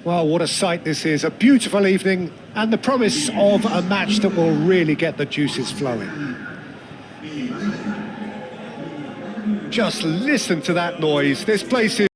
Well, what a sight this is. A beautiful evening and the promise of a match that will really get the juices flowing. Just listen to that noise. This place is...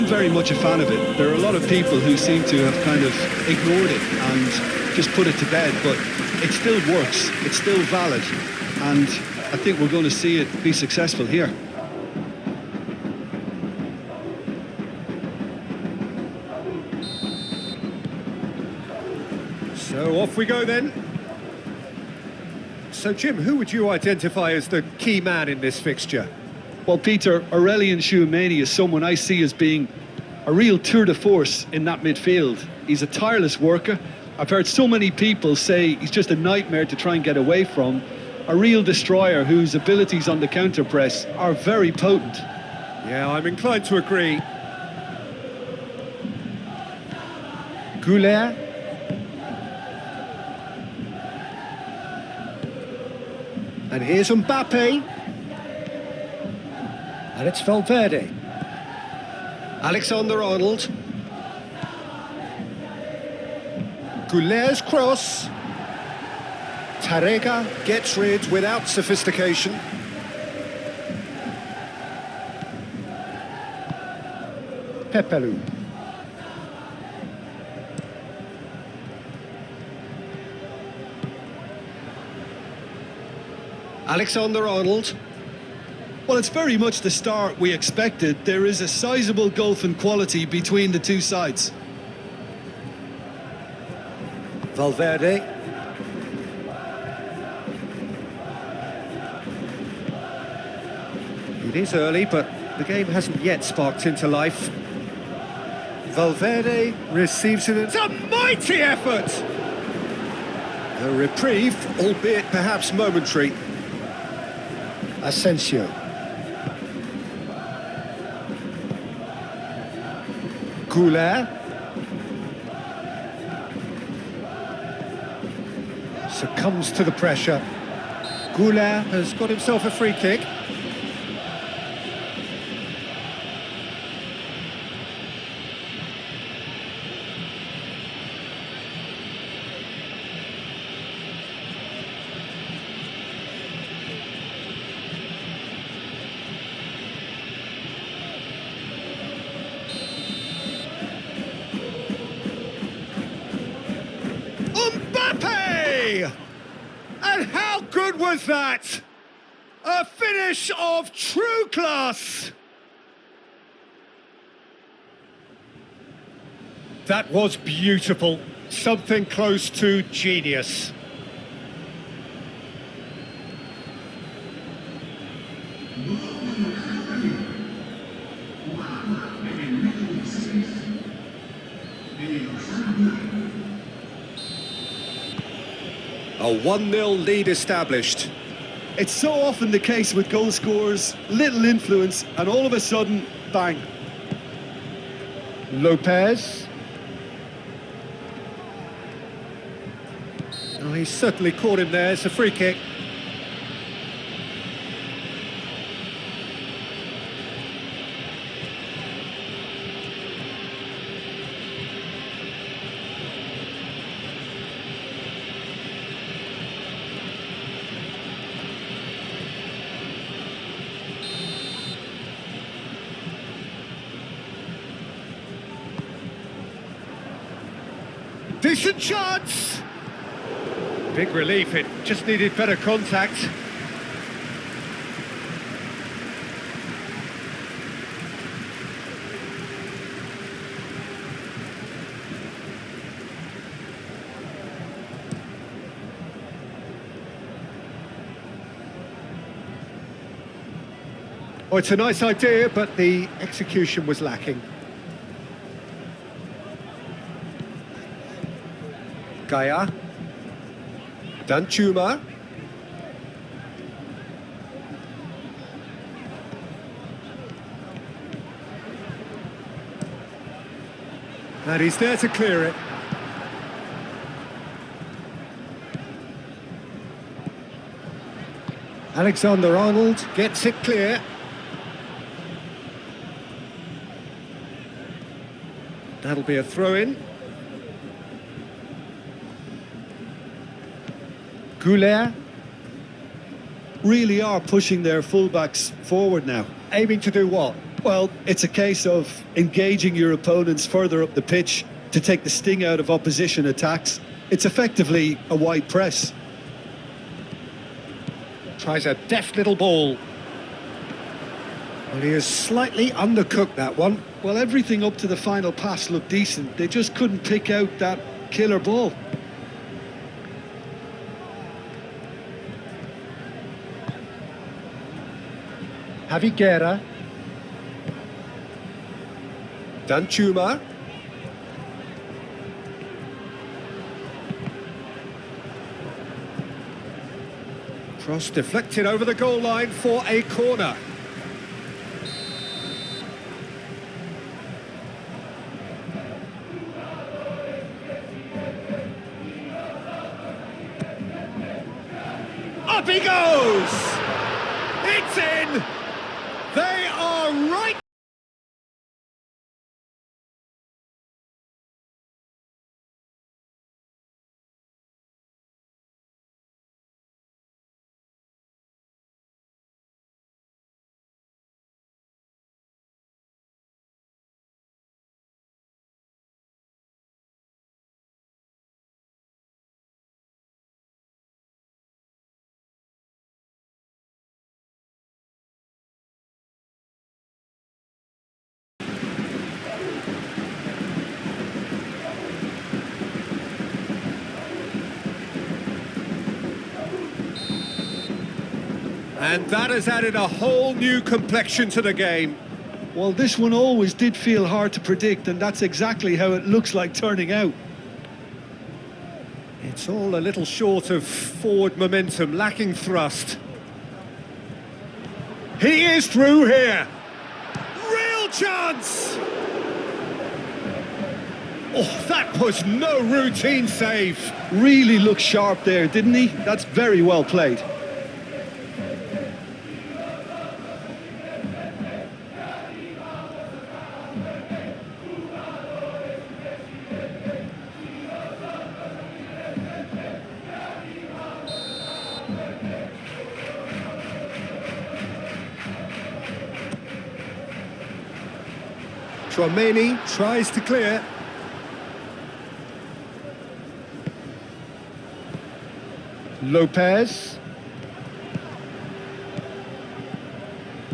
Very much a fan of it. There are a lot of people who seem to have kind of ignored it and just put it to bed, but it still works, it's still valid, and I think we're going to see it be successful here. So off we go then. So Jim, who would you identify as the key man in this fixture? Well, Peter, Aurelien Tchouameni is someone I see as being a real tour de force in that midfield. He's a tireless worker. I've heard so many people say he's just a nightmare to try and get away from. A real destroyer whose abilities on the counter press are very potent. Yeah, I'm inclined to agree. Goulet. And here's Mbappe. And it's Valverde. Alexander-Arnold. Goulet's cross. Tarega gets rid without sophistication. Pepelu. Alexander-Arnold. Well, it's very much the start we expected. There is a sizable gulf in quality between the two sides. Valverde. It is early, but the game hasn't yet sparked into life. Valverde receives it. It's a mighty effort! A reprieve, albeit perhaps momentary. Asensio. Goulet. Succumbs to the pressure. Goulet has got himself a free kick. Mbappe! And how good was that? A finish of true class! That was beautiful. Something close to genius. A 1-0 lead established. It's so often the case with goal scorers, little influence, and all of a sudden, bang. Lopez. Oh, he certainly caught him there. It's a free kick. Decent chance! Big relief, it just needed better contact. Oh, it's a nice idea, but the execution was lacking. Gaia. Danchuma. And he's there to clear it. Alexander-Arnold gets it clear. That'll be a throw-in. Goulet. Really are pushing their fullbacks forward now. Aiming to do what? Well, it's a case of engaging your opponents further up the pitch to take the sting out of opposition attacks. It's effectively a wide press. Tries a deft little ball. Well, he has slightly undercooked that one. Well, everything up to the final pass looked decent. They just couldn't pick out that killer ball. Javi Guerra. Danchuma. Cross deflected over the goal line for a corner. Up he goes! It's in! They are right! And that has added a whole new complexion to the game. Well, this one always did feel hard to predict, and that's exactly how it looks like turning out. It's all a little short of forward momentum, lacking thrust. He is through here. Real chance! Oh, that was no routine save. Really looked sharp there, didn't he? That's very well played. Chouameni tries to clear. Lopez.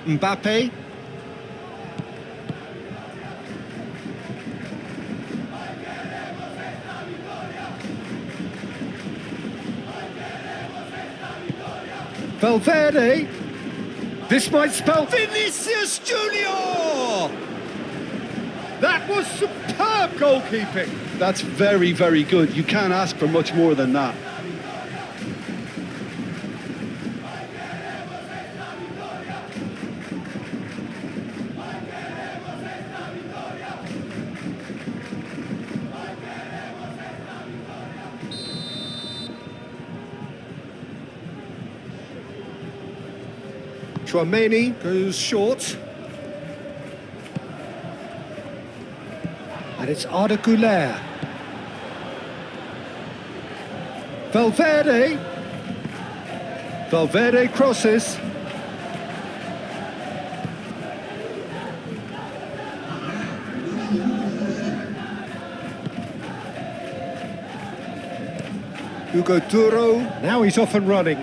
Mbappe. Valverde. This might spell Vinicius Junior. That was superb goalkeeping. That's very, very good. You can't ask for much more than that. Chouameni goes short. And it's Arda Güler. Valverde. Valverde crosses. Hugo Duro, now he's off and running.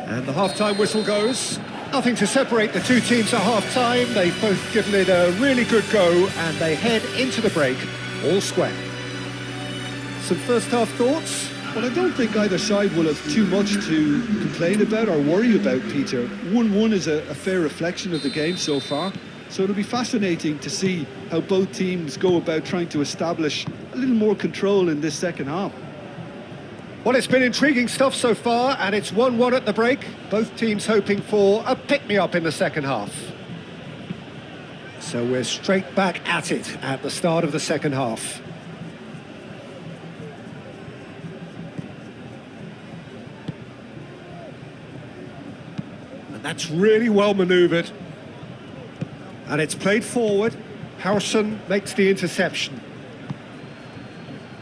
And the half-time whistle goes. Nothing to separate the two teams at half-time. They've both given it a really good go, and they head into the break all square. Some first-half thoughts? Well, I don't think either side will have too much to complain about or worry about, Peter. 1-1 is a fair reflection of the game so far. So it'll be fascinating to see how both teams go about trying to establish a little more control in this second half. Well, it's been intriguing stuff so far, and it's 1-1 at the break. Both teams hoping for a pick-me-up in the second half. So we're straight back at it at the start of the second half. And that's really well manoeuvred. And it's played forward. Harrison makes the interception.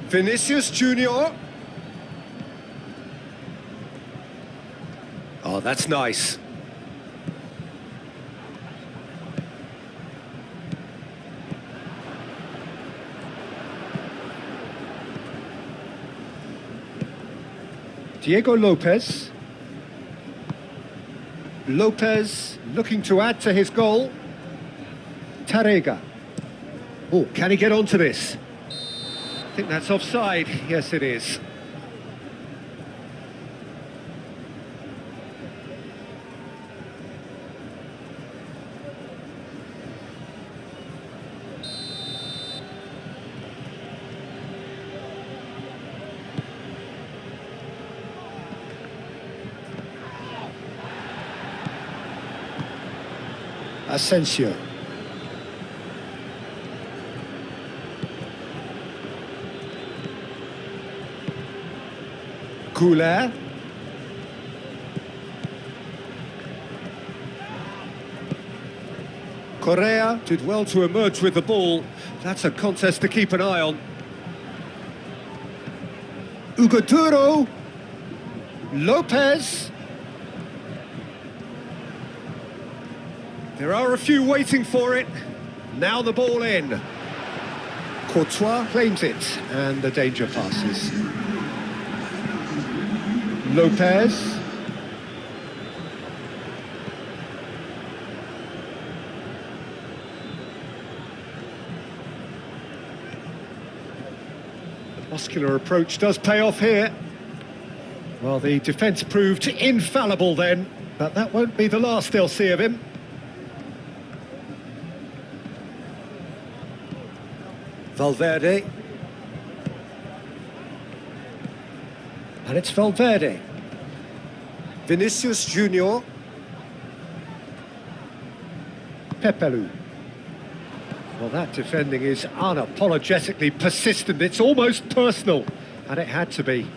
Vinicius Junior. Oh, that's nice. Diego Lopez. Lopez looking to add to his goal. Tarrega. Oh, can he get onto this? I think that's offside. Yes, it is. Asensio. Goulart. Correa did well to emerge with the ball. That's a contest to keep an eye on. Hugo Duro. Lopez. There are a few waiting for it. Now the ball in. Courtois claims it, and the danger passes. Lopez. The muscular approach does pay off here. Well, the defence proved infallible then, but that won't be the last they'll see of him. Valverde. And it's Valverde. Vinicius Junior. Pepelu. Well, that defending is unapologetically persistent. It's almost personal, and it had to be.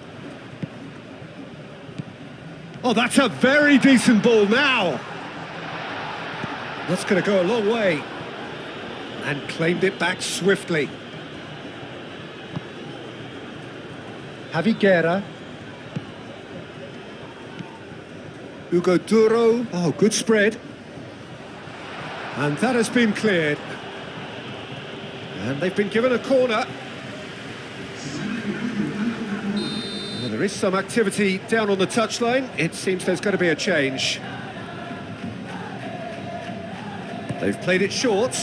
Oh, that's a very decent ball now. That's going to go a long way. And claimed it back swiftly. Javi Guerra. Hugo Duro. Oh, good spread. And that has been cleared. And they've been given a corner. Well, there is some activity down on the touchline. It seems there's going to be a change. They've played it short.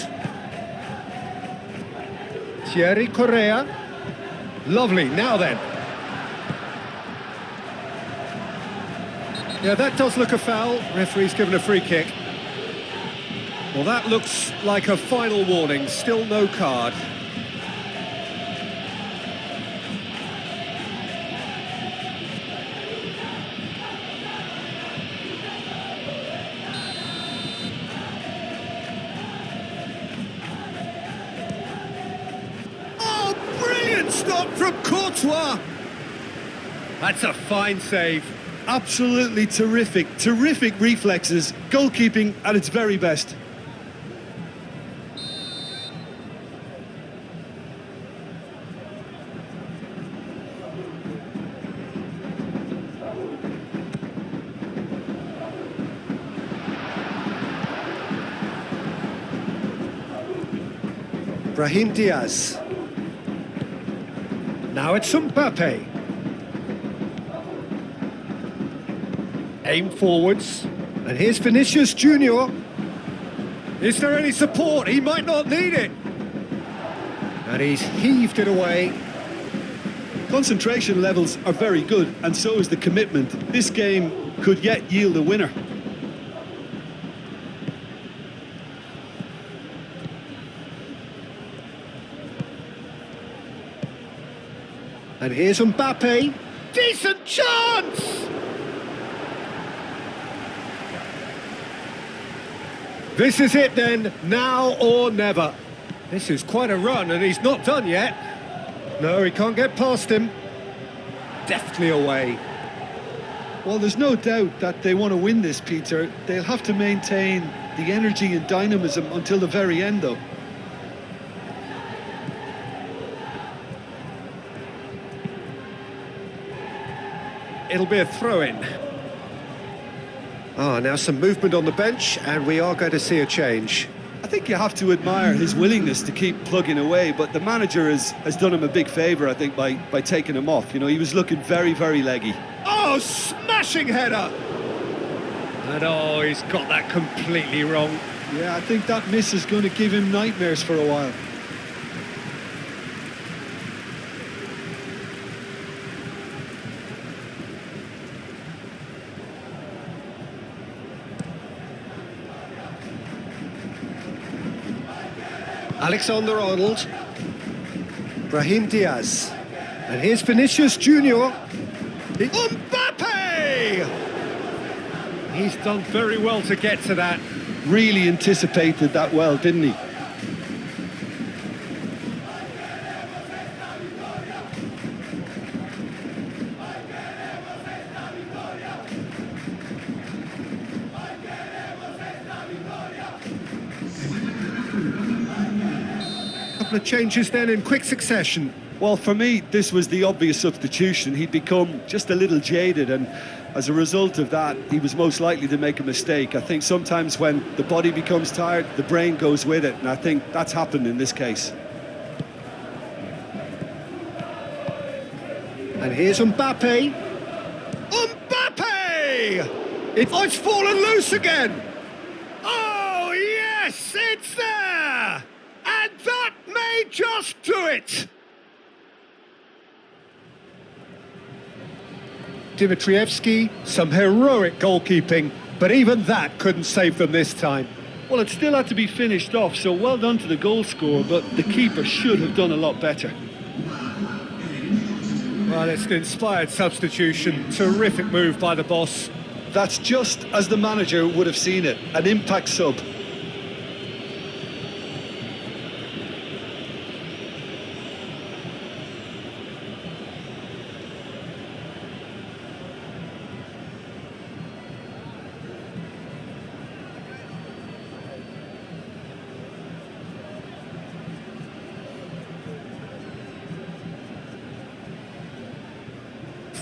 Thierry Correa. Lovely, now then. Yeah, that does look a foul. Referee's given a free kick. Well, that looks like a final warning. Still no card. Oh, brilliant stop from Courtois. That's a fine save. Absolutely terrific, terrific reflexes, goalkeeping at its very best. Brahim Diaz. Now it's Mbappe. Aim forwards. And here's Vinicius Junior. Is there any support? He might not need it. And he's heaved it away. Concentration levels are very good, and so is the commitment. This game could yet yield a winner. And here's Mbappe. Decent chance! This is it then, now or never. This is quite a run, and he's not done yet. No, he can't get past him. Deftly away. Well, there's no doubt that they want to win this, Peter. They'll have to maintain the energy and dynamism until the very end, though. It'll be a throw-in. Now some movement on the bench, and we are going to see a change. I think you have to admire his willingness to keep plugging away, but the manager has done him a big favour, I think, by taking him off. You know, he was looking very, very leggy. Oh, smashing header! And he's got that completely wrong. Yeah, I think that miss is going to give him nightmares for a while. Alexander-Arnold. Brahim Diaz. And here's Vinicius Junior. Mbappe! He's done very well to get to that. Really anticipated that well, didn't he? Couple of changes then in quick succession. Well, for me, this was the obvious substitution. He'd become just a little jaded, and as a result of that, he was most likely to make a mistake. I think sometimes when the body becomes tired, the brain goes with it, and I think that's happened in this case. And here's Mbappe. Mbappe! It's fallen loose again! Oh, yes, it's there! And that may just do it! Dimitrievski, some heroic goalkeeping, but even that couldn't save them this time. Well, it still had to be finished off, so well done to the goal scorer, but the keeper should have done a lot better. Well, it's an inspired substitution, terrific move by the boss. That's just as the manager would have seen it, an impact sub.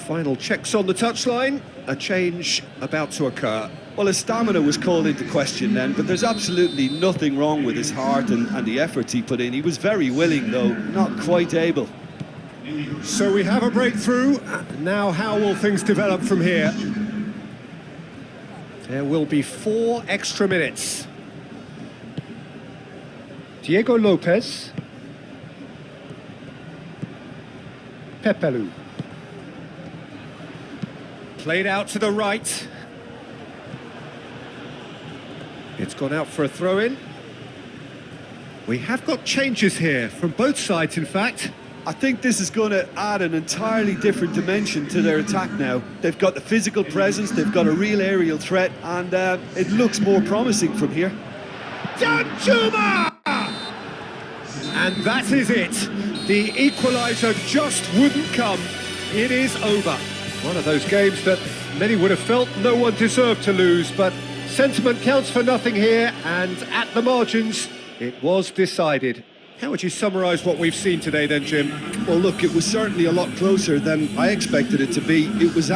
Final checks on the touchline, a change about to occur. Well, his stamina was called into question then, but there's absolutely nothing wrong with his heart and the efforts he put in. He was very willing, though, not quite able. So we have a breakthrough. Now how will things develop from here? There will be 4 extra minutes. Diego Lopez. Pepelu. Played out to the right. It's gone out for a throw-in. We have got changes here, from both sides, in fact. I think this is going to add an entirely different dimension to their attack now. They've got the physical presence, they've got a real aerial threat, and it looks more promising from here. Danjuma! And that is it. The equaliser just wouldn't come. It is over. One of those games that many would have felt no one deserved to lose, but sentiment counts for nothing here, and at the margins, it was decided. How would you summarise what we've seen today then, Jim? Well, look, it was certainly a lot closer than I expected it to be. It was